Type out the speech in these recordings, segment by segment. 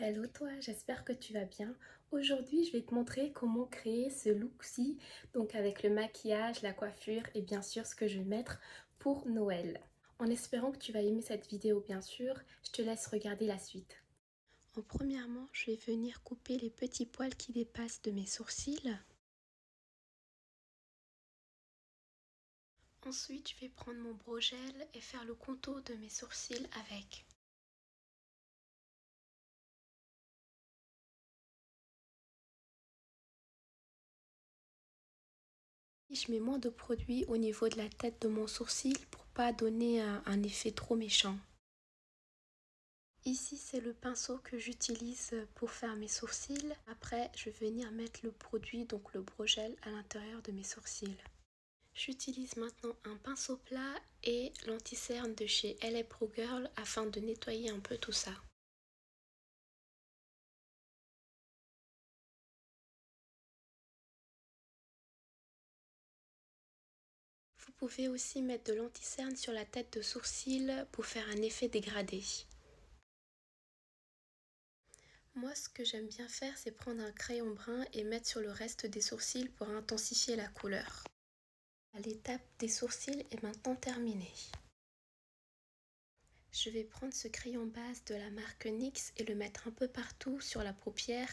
Hello toi, j'espère que tu vas bien. Aujourd'hui, je vais te montrer comment créer ce look-ci, donc avec le maquillage, la coiffure et bien sûr ce que je vais mettre pour Noël. En espérant que tu vas aimer cette vidéo, bien sûr, je te laisse regarder la suite. Premièrement, je vais venir couper les petits poils qui dépassent de mes sourcils. Ensuite, je vais prendre mon brow gel et faire le contour de mes sourcils avec. Je mets moins de produit au niveau de la tête de mon sourcil pour pas donner un effet trop méchant. Ici, c'est le pinceau que j'utilise pour faire mes sourcils. Après, je vais venir mettre le produit, donc le brow gel, à l'intérieur de mes sourcils. J'utilise maintenant un pinceau plat et l'anti-cerne de chez LA Pro Girl afin de nettoyer un peu tout ça. Vous pouvez aussi mettre de l'anti-cerne sur la tête de sourcil pour faire un effet dégradé. Moi, ce que j'aime bien faire, c'est prendre un crayon brun et mettre sur le reste des sourcils pour intensifier la couleur. L'étape des sourcils est maintenant terminée. Je vais prendre ce crayon base de la marque NYX et le mettre un peu partout sur la paupière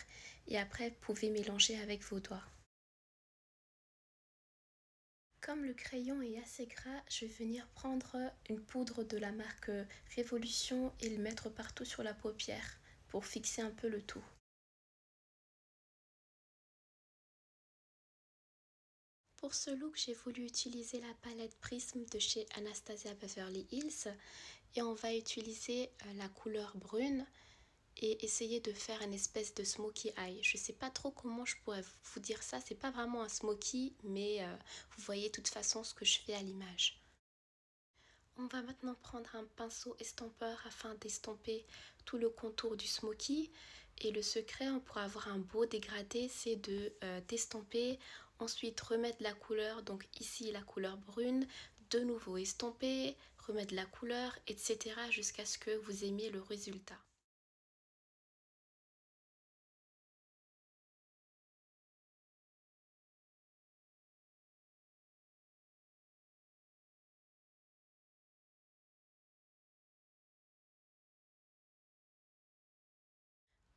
et après vous pouvez mélanger avec vos doigts. Comme le crayon est assez gras, je vais venir prendre une poudre de la marque Révolution et le mettre partout sur la paupière pour fixer un peu le tout. Pour ce look, j'ai voulu utiliser la palette Prism de chez Anastasia Beverly Hills et on va utiliser la couleur brune et essayer de faire une espèce de smoky eye. Je sais pas trop comment je pourrais vous dire ça, c'est pas vraiment un smoky, mais vous voyez de toute façon ce que je fais à l'image. On va maintenant prendre un pinceau estampeur afin d'estamper tout le contour du smoky. Et le secret pour avoir un beau dégradé, c'est de d'estamper, ensuite remettre la couleur, donc ici la couleur brune, de nouveau estamper, remettre la couleur, etc. jusqu'à ce que vous aimiez le résultat.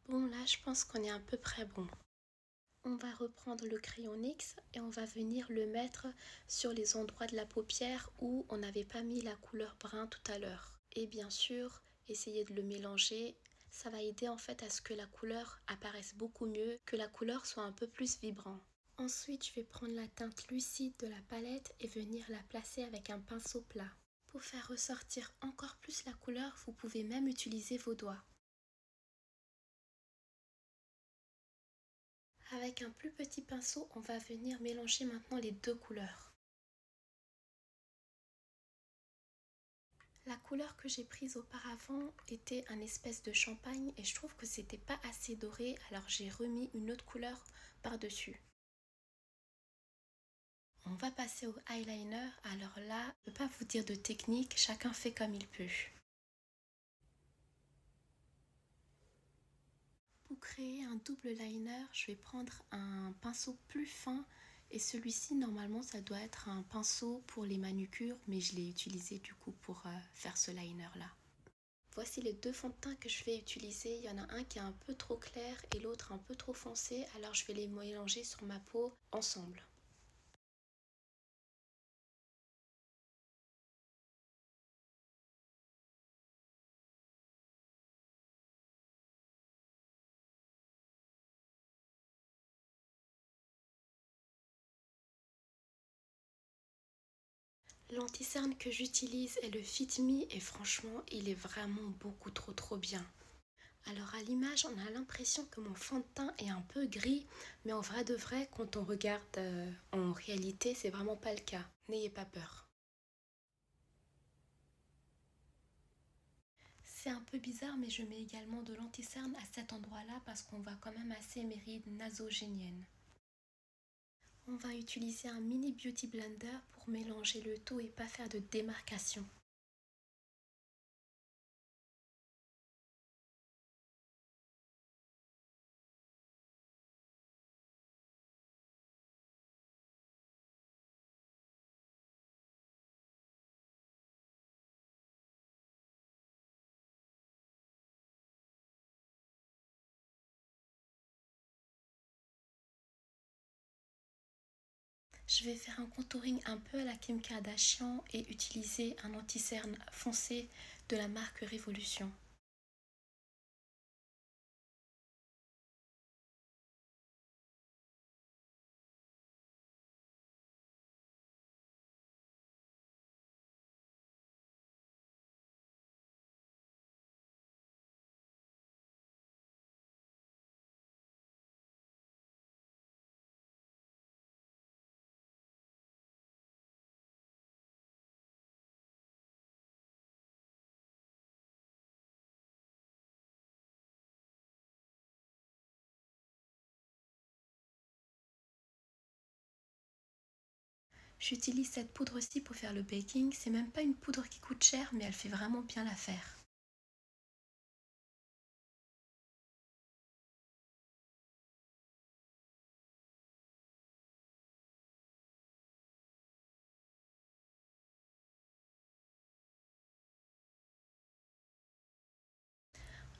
Bon, là, je pense qu'on est à peu près bon. On va reprendre le crayon NYX et on va venir le mettre sur les endroits de la paupière où on n'avait pas mis la couleur brun tout à l'heure. Et bien sûr, essayez de le mélanger. Ça va aider en fait à ce que la couleur apparaisse beaucoup mieux, que la couleur soit un peu plus vibrante. Ensuite, je vais prendre la teinte lucide de la palette et venir la placer avec un pinceau plat. Pour faire ressortir encore plus la couleur, vous pouvez même utiliser vos doigts. Avec un plus petit pinceau, on va venir mélanger maintenant les deux couleurs. La couleur que j'ai prise auparavant était un espèce de champagne et je trouve que c'était pas assez doré, alors j'ai remis une autre couleur par-dessus. On va passer au eyeliner, alors là, je ne peux pas vous dire de technique, chacun fait comme il peut. Pour créer un double liner, je vais prendre un pinceau plus fin et celui-ci normalement ça doit être un pinceau pour les manucures mais je l'ai utilisé du coup pour faire ce liner là. Voici les deux fonds de teint que je vais utiliser. Il y en a un qui est un peu trop clair et l'autre un peu trop foncé, alors je vais les mélanger sur ma peau ensemble. L'anti-cerne que j'utilise est le Fit Me et franchement il est vraiment beaucoup trop bien. Alors à l'image on a l'impression que mon fond de teint est un peu gris, mais en vrai de vrai quand on regarde en réalité c'est vraiment pas le cas. N'ayez pas peur. C'est un peu bizarre mais je mets également de l'anti-cerne à cet endroit là parce qu'on voit quand même assez mes rides nasogéniennes. On va utiliser un mini beauty blender pour mélanger le tout et pas faire de démarcation. Je vais faire un contouring un peu à la Kim Kardashian et utiliser un anti-cerne foncé de la marque Révolution. J'utilise cette poudre-ci pour faire le baking. C'est même pas une poudre qui coûte cher, mais elle fait vraiment bien l'affaire.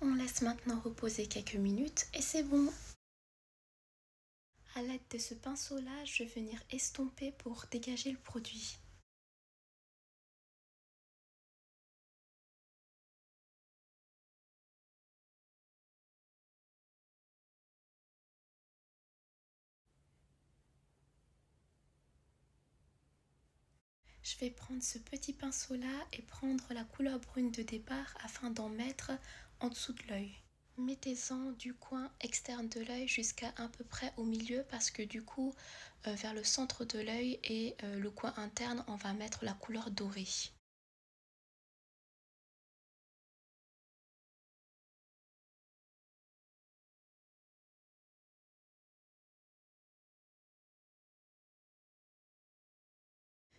On laisse maintenant reposer quelques minutes et c'est bon. À l'aide de ce pinceau-là, je vais venir estomper pour dégager le produit. Je vais prendre ce petit pinceau-là et prendre la couleur brune de départ afin d'en mettre en dessous de l'œil. Mettez-en du coin externe de l'œil jusqu'à à peu près au milieu parce que du coup, vers le centre de l'œil et le coin interne, on va mettre la couleur dorée.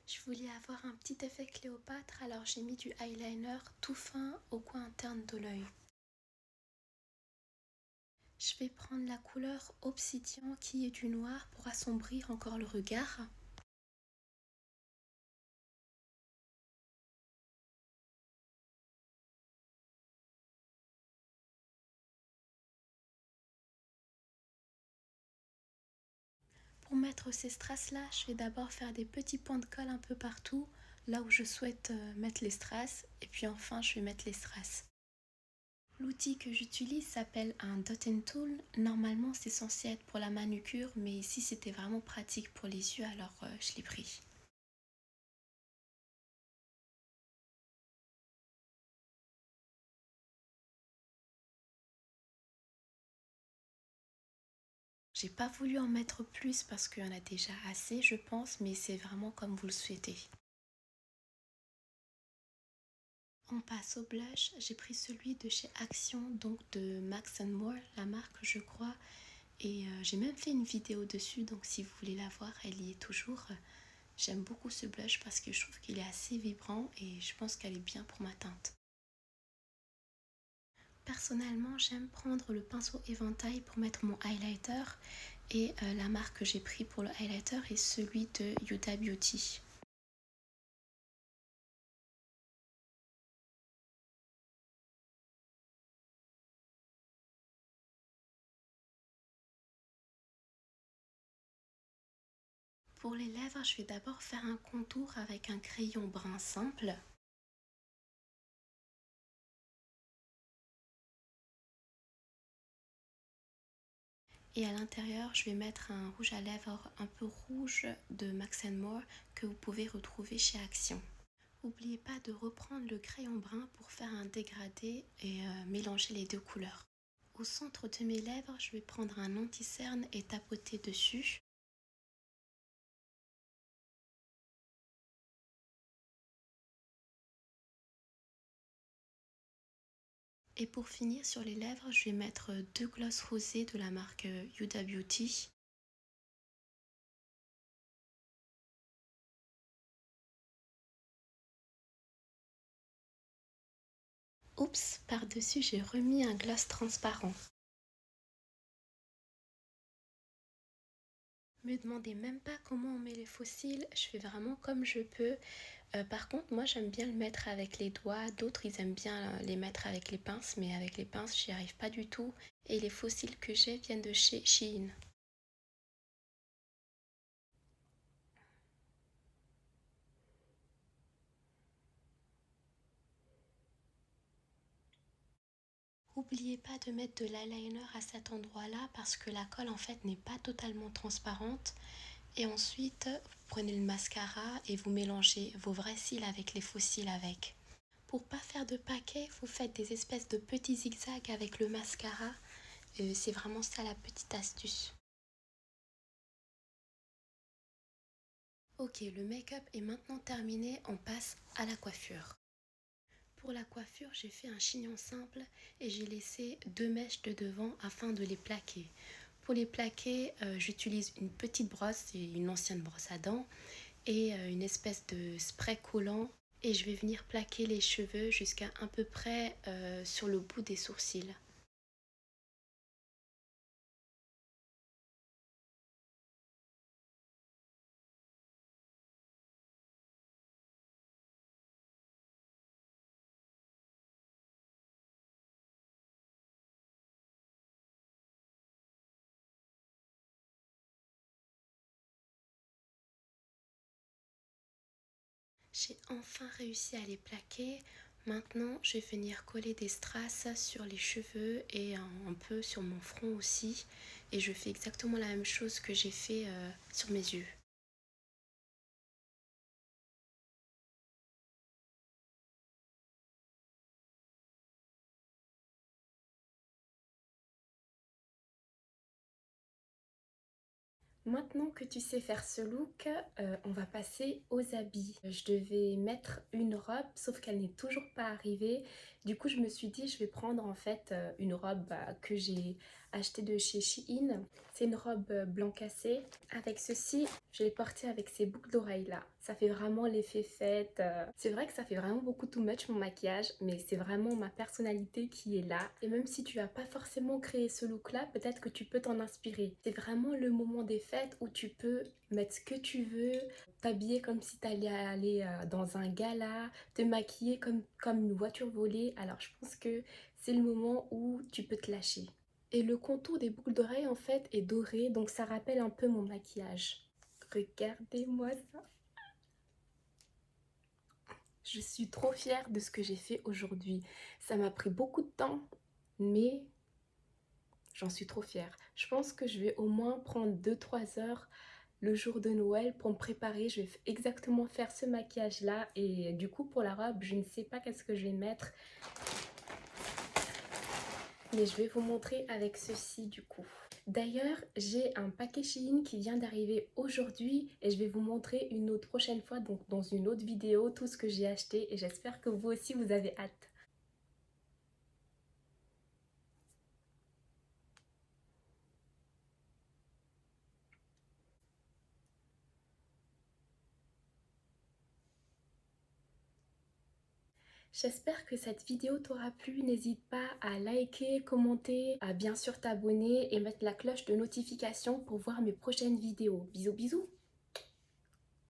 Je voulais avoir un petit effet Cléopâtre, alors j'ai mis du eyeliner tout fin au coin interne de l'œil. Je vais prendre la couleur Obsidian qui est du noir pour assombrir encore le regard. Pour mettre ces strass-là, je vais d'abord faire des petits points de colle un peu partout, là où je souhaite mettre les strass, et puis enfin je vais mettre les strass. L'outil que j'utilise s'appelle un dot and tool. Normalement c'est censé être pour la manucure, mais ici c'était vraiment pratique pour les yeux, alors je l'ai pris. J'ai pas voulu en mettre plus parce qu'il y en a déjà assez, je pense, mais c'est vraiment comme vous le souhaitez. On passe au blush. J'ai pris celui de chez Action, donc de Max More, la marque, je crois. Et j'ai même fait une vidéo dessus, donc si vous voulez la voir, elle y est toujours. J'aime beaucoup ce blush parce que je trouve qu'il est assez vibrant et je pense qu'elle est bien pour ma teinte. Personnellement, j'aime prendre le pinceau éventail pour mettre mon highlighter et la marque que j'ai pris pour le highlighter est celui de Huda Beauty. Pour les lèvres, je vais d'abord faire un contour avec un crayon brun simple. Et à l'intérieur, je vais mettre un rouge à lèvres un peu rouge de Max More que vous pouvez retrouver chez Action. N'oubliez pas de reprendre le crayon brun pour faire un dégradé et mélanger les deux couleurs. Au centre de mes lèvres, je vais prendre un anti-cerne et tapoter dessus. Et pour finir sur les lèvres, je vais mettre deux glosses rosés de la marque Huda Beauty. Oups, par-dessus j'ai remis un gloss transparent. Me demandez même pas comment on met les faux cils, je fais vraiment comme je peux. Par contre, moi j'aime bien le mettre avec les doigts, d'autres ils aiment bien les mettre avec les pinces, mais avec les pinces j'y arrive pas du tout. Et les faux cils que j'ai viennent de chez Shein. N'oubliez pas de mettre de l'eyeliner à cet endroit-là parce que la colle en fait n'est pas totalement transparente. Et ensuite, vous prenez le mascara et vous mélangez vos vrais cils avec les faux cils avec. Pour pas faire de paquets, vous faites des espèces de petits zigzags avec le mascara. C'est vraiment ça la petite astuce. Ok, le make-up est maintenant terminé, on passe à la coiffure. Pour la coiffure, j'ai fait un chignon simple et j'ai laissé 2 mèches de devant afin de les plaquer. Pour les plaquer, j'utilise une petite brosse, et une ancienne brosse à dents et une espèce de spray collant et je vais venir plaquer les cheveux jusqu'à à peu près sur le bout des sourcils. J'ai enfin réussi à les plaquer. Maintenant, je vais venir coller des strass sur les cheveux et un peu sur mon front aussi. Et je fais exactement la même chose que j'ai fait sur mes yeux. Maintenant que tu sais faire ce look, on va passer aux habits. Je devais mettre une robe, sauf qu'elle n'est toujours pas arrivée. Du coup, je me suis dit, je vais prendre en fait une robe que j'ai achetée de chez Shein. C'est une robe blanc cassé. Avec ceci, je l'ai portée avec ces boucles d'oreilles là. Ça fait vraiment l'effet fête. C'est vrai que ça fait vraiment beaucoup too much mon maquillage, mais c'est vraiment ma personnalité qui est là. Et même si tu n'as pas forcément créé ce look là, peut-être que tu peux t'en inspirer. C'est vraiment le moment des fêtes où tu peux mettre ce que tu veux, t'habiller comme si tu allais aller dans un gala, te maquiller comme une voiture volée. Alors je pense que c'est le moment où tu peux te lâcher. Et le contour des boucles d'oreilles en fait est doré, donc ça rappelle un peu mon maquillage. Regardez-moi ça. Je suis trop fière de ce que j'ai fait aujourd'hui. Ça m'a pris beaucoup de temps, mais j'en suis trop fière. Je pense que je vais au moins prendre 2-3 heures le jour de Noël pour me préparer. Je vais exactement faire ce maquillage-là. Et du coup, pour la robe, je ne sais pas qu'est-ce que je vais mettre. Mais je vais vous montrer avec ceci du coup. D'ailleurs, j'ai un paquet Shein qui vient d'arriver aujourd'hui et je vais vous montrer une autre prochaine fois, donc dans une autre vidéo, tout ce que j'ai acheté et j'espère que vous aussi vous avez hâte. J'espère que cette vidéo t'aura plu. N'hésite pas à liker, commenter, à bien sûr t'abonner et mettre la cloche de notification pour voir mes prochaines vidéos. Bisous bisous!